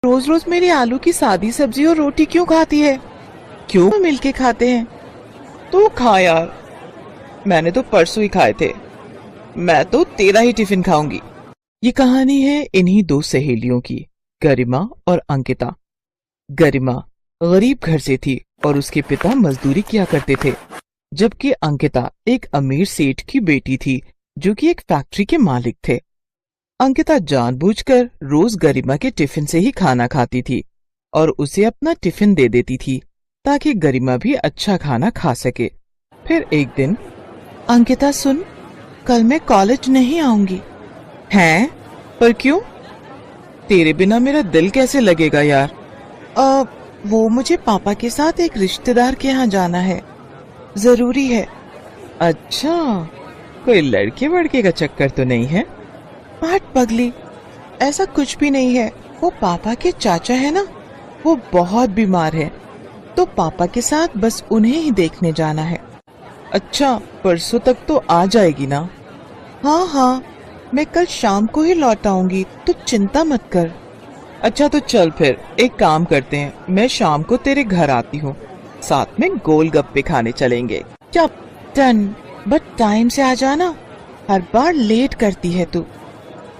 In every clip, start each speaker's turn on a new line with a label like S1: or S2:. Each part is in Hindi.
S1: रोज रोज मेरी आलू की सादी सब्जी और रोटी क्यों खाती है? क्यों मिलके खाते हैं? तो खा यार, मैंने तो परसों ही खाए थे। मैं तो तेरा ही टिफिन खाऊंगी। ये कहानी है इन्हीं दो सहेलियों की, गरिमा और अंकिता। गरिमा गरीब घर से थी और उसके पिता मजदूरी किया करते थे, जबकि अंकिता एक अमीर सेठ की बेटी थी जो कि एक फैक्ट्री के मालिक थे। अंकिता जानबूझकर रोज गरिमा के टिफिन से ही खाना खाती थी और उसे अपना टिफिन दे देती थी ताकि गरिमा भी अच्छा खाना खा सके। फिर एक दिन, अंकिता सुन, कल मैं कॉलेज नहीं आऊंगी। हैं? पर क्यों? तेरे बिना मेरा दिल कैसे लगेगा यार? वो मुझे पापा के साथ एक रिश्तेदार के यहाँ जाना है, जरूरी है। अच्छा, कोई लड़के वड़के का चक्कर तो नहीं है? हट पगली, ऐसा कुछ भी नहीं है। वो पापा के चाचा है ना, वो बहुत बीमार है, तो पापा के साथ बस उन्हें ही देखने जाना है। अच्छा, परसों तक तो आ जाएगी ना? हाँ हाँ, मैं कल शाम को ही लौट आऊंगी, तो चिंता मत कर। अच्छा तो चल फिर एक काम करते हैं, मैं शाम को तेरे घर आती हूँ, साथ में गोलगप्पे खाने चलेंगे। क्या? डन, बट टाइम से आ जाना, हर बार लेट करती है तू।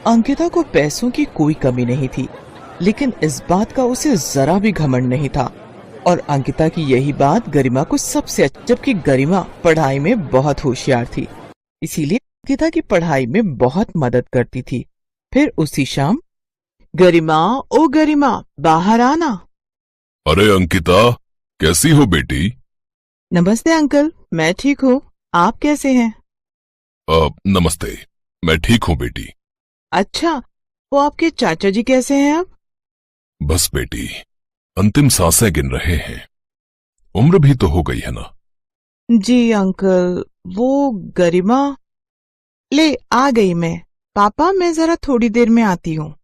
S1: अंकिता को पैसों की कोई कमी नहीं थी, लेकिन इस बात का उसे जरा भी घमंड नहीं था और अंकिता की यही बात गरिमा को सबसे जबकि गरिमा पढ़ाई में बहुत होशियार थी, इसीलिए अंकिता की पढ़ाई में बहुत मदद करती थी। फिर उसी शाम, गरिमा, ओ गरिमा, बाहर आना।
S2: अरे अंकिता, कैसी हो बेटी?
S1: नमस्ते अंकल, मैं ठीक हूँ, आप कैसे हैं?
S2: नमस्ते, मैं ठीक हूँ बेटी।
S1: अच्छा, वो आपके चाचा जी कैसे हैं अब?
S2: बस बेटी, अंतिम सांसें गिन रहे हैं, उम्र भी तो हो गई है ना।
S1: जी अंकल, वो गरिमा। ले आ गई मैं। पापा, मैं जरा थोड़ी देर में आती हूँ।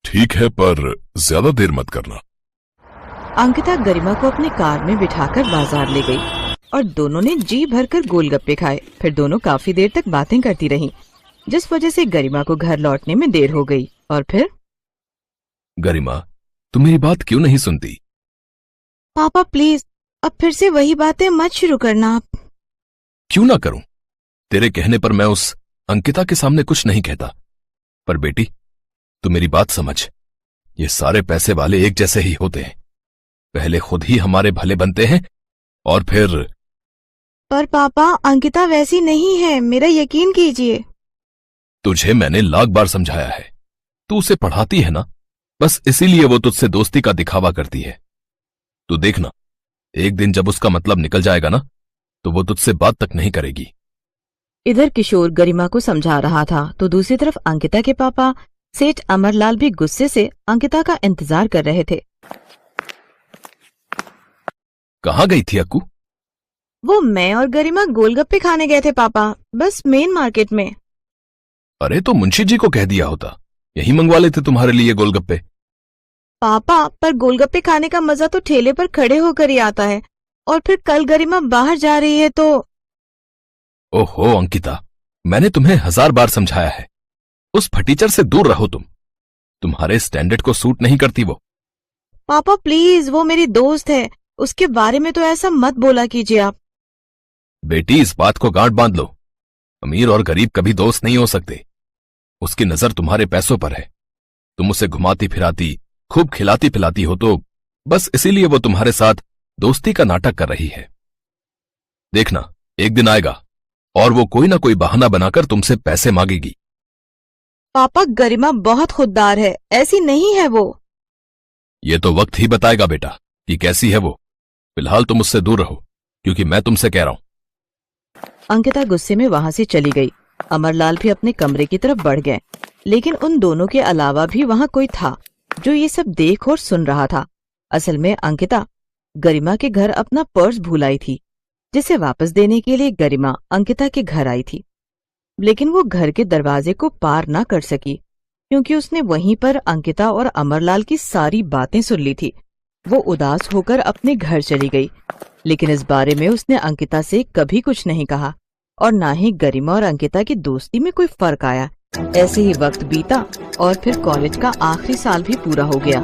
S2: ठीक है, पर ज्यादा देर मत करना।
S3: अंकिता गरिमा को अपनी कार में बिठाकर बाजार ले गई और दोनों ने जी भरकर गोलगप्पे खाए। फिर दोनों काफी देर तक बातें करती रहीं, जिस वजह से गरिमा को घर लौटने में देर हो गई। और फिर
S4: गरिमा, तुम मेरी बात क्यों नहीं सुनती?
S3: पापा प्लीज, अब फिर से वही बातें मत शुरू करना आप।
S4: क्यों ना करूं? तेरे कहने पर मैं उस अंकिता के सामने कुछ नहीं कहता, पर बेटी तू मेरी बात समझ, ये सारे पैसे वाले एक जैसे ही होते हैं, पहले खुद ही हमारे भले बनते हैं और फिर।
S3: पर पापा, अंकिता वैसी नहीं है, मेरा यकीन कीजिए।
S4: तुझे मैंने लाख बार समझाया है, तू उसे पढ़ाती है ना, बस इसीलिए वो तुझसे दोस्ती का दिखावा करती है। तू देखना, एक दिन जब उसका मतलब निकल जाएगा ना, तो वो तुझसे बात तक नहीं करेगी।
S3: इधर किशोर गरिमा को समझा रहा था, तो दूसरी तरफ अंकिता के पापा सेठ अमरलाल भी गुस्से से अंकिता का इंतजार कर रहे थे।
S4: कहाँ गई थी अक्कू?
S3: वो मैं और गरिमा गोलगप्पे खाने गए थे पापा, बस मेन मार्केट में।
S4: अरे तो मुंशी जी को कह दिया होता, यही मंगवा लेते तुम्हारे लिए गोलगप्पे।
S3: पापा, पर गोलगप्पे खाने का मजा तो ठेले पर खड़े होकर ही आता है, और फिर कल गरिमा बाहर जा रही है तो।
S4: ओहो अंकिता, मैंने तुम्हें 1000 बार समझाया है, उस फटीचर से दूर रहो तुम, तुम्हारे स्टैंडर्ड को सूट नहीं करती वो।
S3: पापा प्लीज, वो मेरी दोस्त है, उसके बारे में तो ऐसा मत बोला कीजिए आप।
S4: बेटी इस बात को गांठ बांध लो, अमीर और गरीब कभी दोस्त नहीं हो सकते। उसकी नजर तुम्हारे पैसों पर है, तुम उसे घुमाती फिराती, खूब खिलाती पिलाती हो, तो बस इसीलिए वो तुम्हारे साथ दोस्ती का नाटक कर रही है। देखना, एक दिन आएगा और वो कोई ना कोई बहाना बनाकर तुमसे पैसे मांगेगी।
S3: पापा, गरिमा बहुत खुददार है, ऐसी नहीं है वो।
S4: ये तो वक्त ही बताएगा बेटा कि कैसी है वो। फिलहाल तुम उससे दूर रहो, क्योंकि मैं तुमसे कह रहा हूं।
S3: अंकिता गुस्से में वहां से चली गई। अमरलाल भी अपने कमरे की तरफ बढ़ गए, लेकिन उन दोनों के अलावा भी वहां कोई था जो ये सब देख और सुन रहा था। असल में अंकिता गरिमा के घर अपना पर्स भूल आई थी, जिसे वापस देने के लिए गरिमा अंकिता के घर आई थी, लेकिन वो घर के दरवाजे को पार ना कर सकी, क्योंकि उसने वहीं पर अंकिता और अमरलाल की सारी बातें सुन ली थी। वो उदास होकर अपने घर चली गई, लेकिन इस बारे में उसने अंकिता से कभी कुछ नहीं कहा और ना ही गरिमा और अंकिता की दोस्ती में कोई फर्क आया। ऐसे ही वक्त बीता और फिर कॉलेज का आखिरी साल भी पूरा हो गया।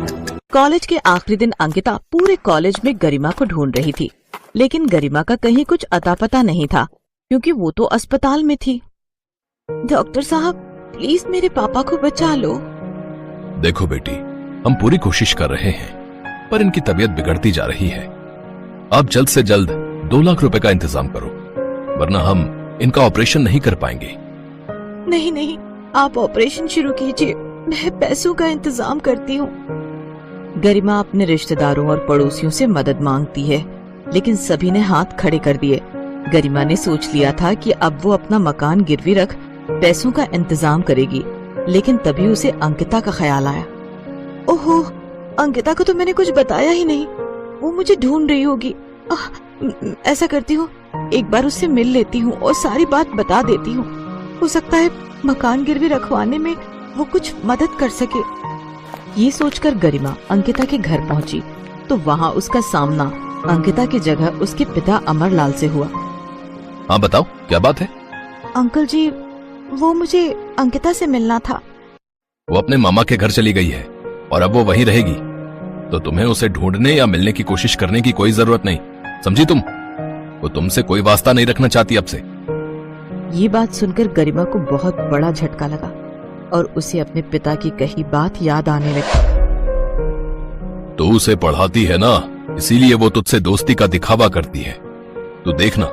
S3: कॉलेज के आखिरी दिन अंकिता पूरे कॉलेज में गरिमा को ढूंढ रही थी, लेकिन गरिमा का कहीं कुछ अता पता नहीं था क्योंकि वो तो अस्पताल में थी। डॉक्टर साहब, प्लीज मेरे पापा को बचा लो।
S4: देखो बेटी, हम पूरी कोशिश कर रहे हैं, पर इनकी तबीयत बिगड़ती जा रही है। आप जल्द से जल्द 2 लाख रुपए का इंतजाम करो, वरना हम इनका ऑपरेशन नहीं कर पाएंगे।
S3: नहीं नहीं, आप ऑपरेशन शुरू कीजिए, मैं पैसों का इंतजाम करती हूँ। गरिमा अपने रिश्तेदारों और पड़ोसियों से मदद मांगती है, लेकिन सभी ने हाथ खड़े कर दिए। गरिमा ने सोच लिया था कि अब वो अपना मकान गिरवी रख पैसों का इंतजाम करेगी, लेकिन तभी उसे अंकिता का ख्याल आया। ओहो, अंकिता को तो मैंने कुछ बताया ही नहीं, वो मुझे ढूंढ रही होगी। ऐसा करती हूँ, एक बार उससे मिल लेती हूँ और सारी बात बता देती हूँ। हो सकता है मकान गिरवी रखवाने में वो कुछ मदद कर सके। ये सोचकर गरिमा अंकिता के घर पहुंची तो वहाँ उसका सामना अंकिता की जगह उसके पिता अमरलाल से हुआ।
S4: हाँ बताओ, क्या बात है?
S3: अंकल जी, वो मुझे अंकिता से मिलना था।
S4: वो अपने मामा के घर चली गई है और अब वो वहीं रहेगी, तो तुम्हें उसे ढूंढने या मिलने की कोशिश करने की कोई जरूरत नहीं, समझी तुम? वो तुमसे कोई वास्ता नहीं रखना चाहती अब से।
S3: ये बात सुनकर गरिमा को बहुत बड़ा झटका लगा और उसे अपने पिता की कही बात याद आने लगी।
S4: तो उसे पढ़ाती है ना, इसीलिए वो तुझसे दोस्ती का दिखावा करती है। तो देखना,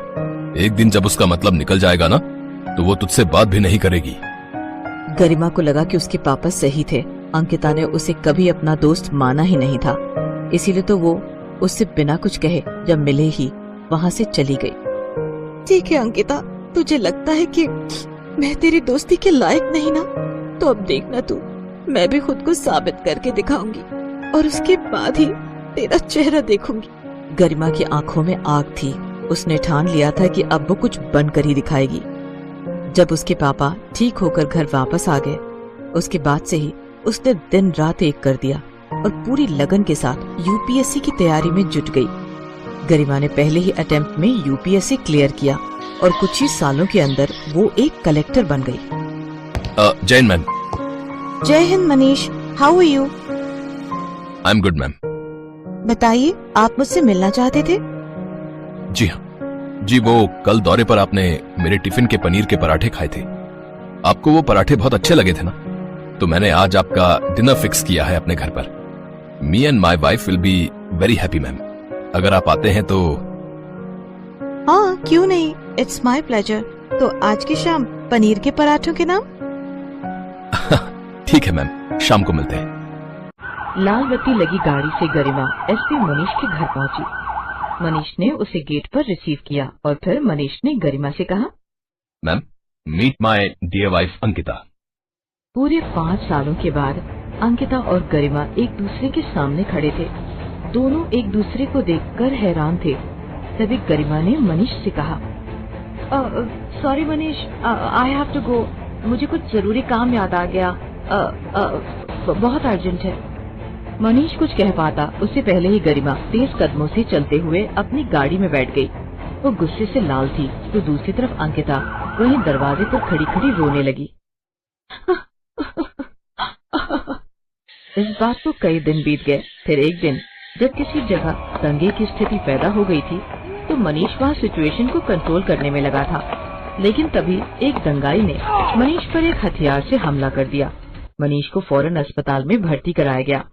S4: एक दिन जब उसका मतलब निकल जाएगा ना, तो वो तुझसे बात भी नहीं करेगी।
S3: गरिमा को लगा कि उसके पापा सही थे। अंकिता ने उसे कभी अपना दोस्त माना ही नहीं था, इसीलिए तो वो उससे बिना कुछ कहे जब मिले ही वहाँ से चली गई। ठीक है अंकिता, तुझे लगता है कि मैं तेरी दोस्ती के लायक नहीं ना, तो अब देखना तू, मैं भी खुद को साबित करके दिखाऊंगी और उसके बाद ही तेरा चेहरा देखूंगी। गरिमा की आंखों में आग थी। उसने ठान लिया था कि अब वो कुछ बनकर ही दिखाएगी। जब उसके पापा ठीक होकर घर वापस आ गए, उसके बाद से ही उसने दिन रात एक कर दिया और पूरी लगन के साथ यूपीएससी की तैयारी में जुट गई। गरिमा ने पहले ही अटेम्प्ट में यूपीएससी क्लियर किया और कुछ ही सालों के अंदर वो एक कलेक्टर बन गई।
S4: जैन मैम।
S3: जय हिंद Manish, how are you?
S4: I am good ma'am.
S3: बताइए, आप मुझसे मिलना चाहते थे?
S4: जी हाँ जी, वो कल दौरे पर आपने मेरे टिफिन के पनीर के पराठे खाए थे। आपको वो पराठे बहुत अच्छे लगे थे ना, तो मैंने आज आपका डिनर फिक्स किया है अपने घर पर। Me and my wife will be very happy ma'am, अगर आप आते हैं तो।
S3: हाँ, क्यों नहीं, इट्स माई प्लेजर। तो आज की शाम पनीर के पराठों के नाम?
S4: ठीक है मैम, शाम को मिलते हैं।
S3: लाल बत्ती लगी गाड़ी से गरिमा एसपी मनीष के घर पहुंची। मनीष ने उसे गेट पर रिसीव किया और फिर मनीष ने गरिमा से कहा,
S4: ma'am, meet my dear wife Ankita.
S3: पूरे 5 सालों के बाद अंकिता और गरिमा एक दूसरे के सामने खड़े थे। दोनों एक दूसरे को देखकर हैरान थे। तभी गरिमा ने मनीष से कहा, sorry Manish, I have to go, मुझे कुछ जरूरी काम याद आ गया, बहुत अर्जेंट है। मनीष कुछ कह पाता उससे पहले ही गरिमा तेज कदमों से चलते हुए अपनी गाड़ी में बैठ गई। वो गुस्से से लाल थी, तो दूसरी तरफ अंकिता वहीं दरवाजे पर खड़ी खड़ी रोने लगी। इस बात को कई दिन बीत गए। फिर एक दिन जब किसी जगह दंगे की स्थिति पैदा हो गई थी, तो मनीष वहाँ सिचुएशन को कंट्रोल करने में लगा था। लेकिन तभी एक दंगाई ने मनीष पर एक हथियार से हमला कर दिया। मनीष को फौरन अस्पताल में भर्ती कराया गया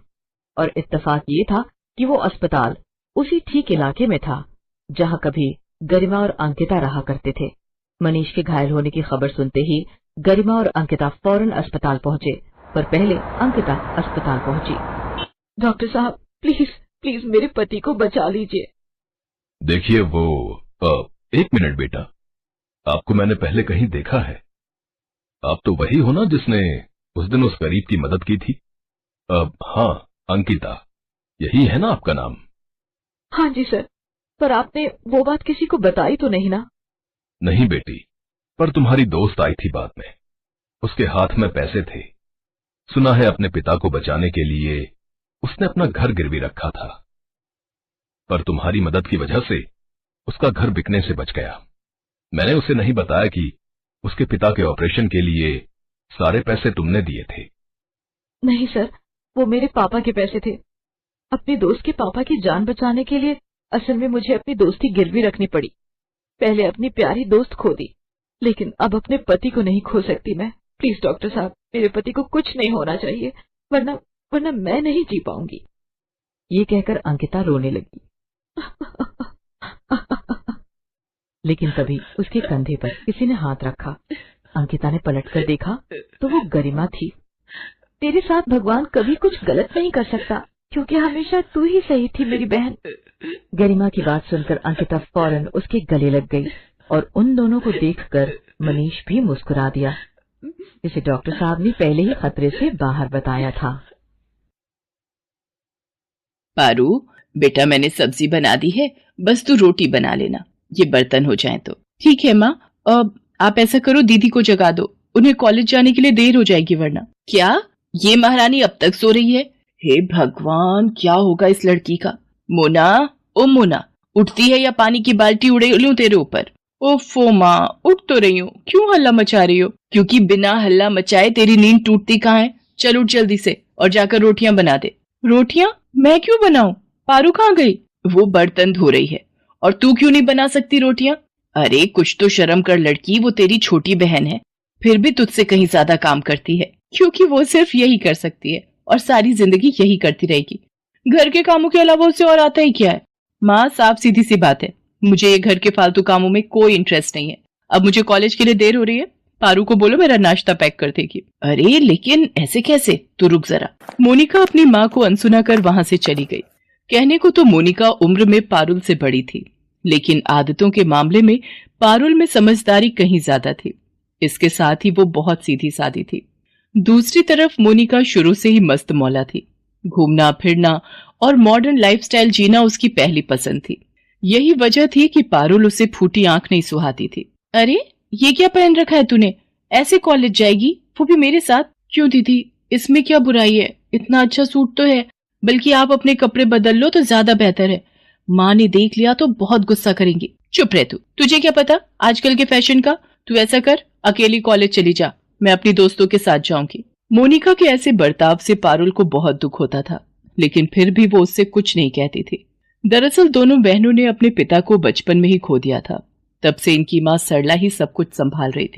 S3: और इत्तेफाक ये था कि वो अस्पताल उसी ठीक इलाके में था जहाँ कभी गरिमा और अंकिता रहा करते थे। मनीष के घायल होने की खबर सुनते ही गरिमा और अंकिता फौरन अस्पताल पहुँचे, पर पहले अंकिता अस्पताल पहुँची। डॉक्टर साहब, प्लीज प्लीज मेरे पति को बचा लीजिए।
S2: देखिए वो, एक मिनट बेटा, आपको मैंने पहले कहीं देखा है। आप तो वही हो ना जिसने उस दिन उस गरीब की मदद की थी? हाँ, अंकिता, यही है ना आपका नाम?
S3: हाँ जी सर, पर आपने वो बात किसी को बताई तो नहीं ना?
S2: नहीं बेटी, पर तुम्हारी दोस्त आई थी बाद में, उसके हाथ में पैसे थे। सुना है अपने पिता को बचाने के लिए उसने अपना घर गिरवी रखा था, पर तुम्हारी मदद की वजह से उसका घर बिकने से बच गया। मैंने उसे नहीं बताया कि उसके पिता के ऑपरेशन के लिए सारे पैसे तुमने दिए थे।
S3: नहीं सर, वो मेरे पापा के पैसे थे। अपने दोस्त के पापा की जान बचाने के लिए असल में मुझे अपनी दोस्ती गिरवी रखनी पड़ी। पहले अपनी प्यारी दोस्त खो दी, लेकिन अब अपने पति को नहीं खो सकती मैं। प्लीज डॉक्टर साहब, मेरे पति को कुछ नहीं होना चाहिए, वरना मैं नहीं जी पाऊंगी। ये कहकर अंकिता रोने लगी। लेकिन तभी उसके कंधे पर किसी ने हाथ रखा। अंकिता ने पलटकर देखा तो वो गरिमा थी। तेरे साथ भगवान कभी कुछ गलत नहीं कर सकता, क्योंकि हमेशा तू ही सही थी मेरी बहन। गरिमा की बात सुनकर अंकिता फौरन उसके गले लग गई और उन दोनों को देखकर मनीष भी मुस्कुरा दिया, जिसे डॉक्टर साहब ने पहले ही खतरे से बाहर बताया था।
S5: पारू बेटा, मैंने सब्जी बना दी है, बस तू रोटी बना लेना, ये बर्तन हो जाएं तो। ठीक है माँ। अब आप ऐसा करो, दीदी को जगा दो, उन्हें कॉलेज जाने के लिए देर हो जाएगी वरना। क्या ये महारानी अब तक सो रही है? हे भगवान, क्या होगा इस लड़की का। मोना, ओ मोना, उठती है या पानी की बाल्टी उड़े लूं तेरे ऊपर? ओफो माँ, उठ तो रही हूँ, क्यों हल्ला मचा रही हो? क्योंकि बिना हल्ला मचाए तेरी नींद टूटती कहाँ है। चल उठ जल्दी से और जाकर रोटियां बना दे। रोटियां? मैं क्यों बनाऊं? पारू कहाँ गई? वो बर्तन धो रही है। और तू क्यों नहीं बना सकती रोटियां? अरे कुछ तो शर्म कर लड़की, वो तेरी छोटी बहन है, फिर भी तुझसे कहीं ज्यादा काम करती है, क्योंकि वो सिर्फ यही कर सकती है और सारी जिंदगी यही करती रहेगी। घर के कामों के अलावा उसे और आता ही क्या है? माँ, साफ सीधी सी बात है, मुझे ये घर के फालतू कामों में कोई इंटरेस्ट नहीं है। अब मुझे कॉलेज के लिए देर हो रही है, पारू को बोलो मेरा नाश्ता पैक कर देगी। अरे लेकिन ऐसे कैसे? तू रुक जरा। मोनिका अपनी माँ को अनसुना कर वहां से चली गई। कहने को तो मोनिका उम्र में पारुल से बड़ी थी, लेकिन आदतों के मामले में पारुल में समझदारी कहीं ज्यादा थी। इसके साथ ही वो बहुत सीधी सादी थी। दूसरी तरफ मोनिका शुरू से ही मस्त मौला थी। घूमना फिरना और मॉडर्न लाइफस्टाइल जीना उसकी पहली पसंद थी। यही वजह थी कि पारुल उसे फूटी आंख नहीं सुहाती थी। अरे ये क्या पहन रखा है तूने? ऐसे कॉलेज जाएगी, वो भी मेरे साथ? क्यों दीदी, इसमें क्या बुराई है? इतना अच्छा सूट तो है, बल्कि आप अपने कपड़े बदल लो तो ज्यादा बेहतर है। माँ ने देख लिया तो बहुत गुस्सा करेंगी। चुप रह तू, तुझे क्या पता आजकल के फैशन का। तू ऐसा कर, अकेली कॉलेज चली जा, मैं अपनी दोस्तों के साथ जाऊंगी। मोनिका के ऐसे बर्ताव से पारुल को बहुत दुख होता था, लेकिन फिर भी वो उससे कुछ नहीं कहती थी। दरअसल दोनों बहनों ने अपने पिता को बचपन में ही खो दिया था। तब से इनकी माँ सरला ही सब कुछ संभाल रही थी।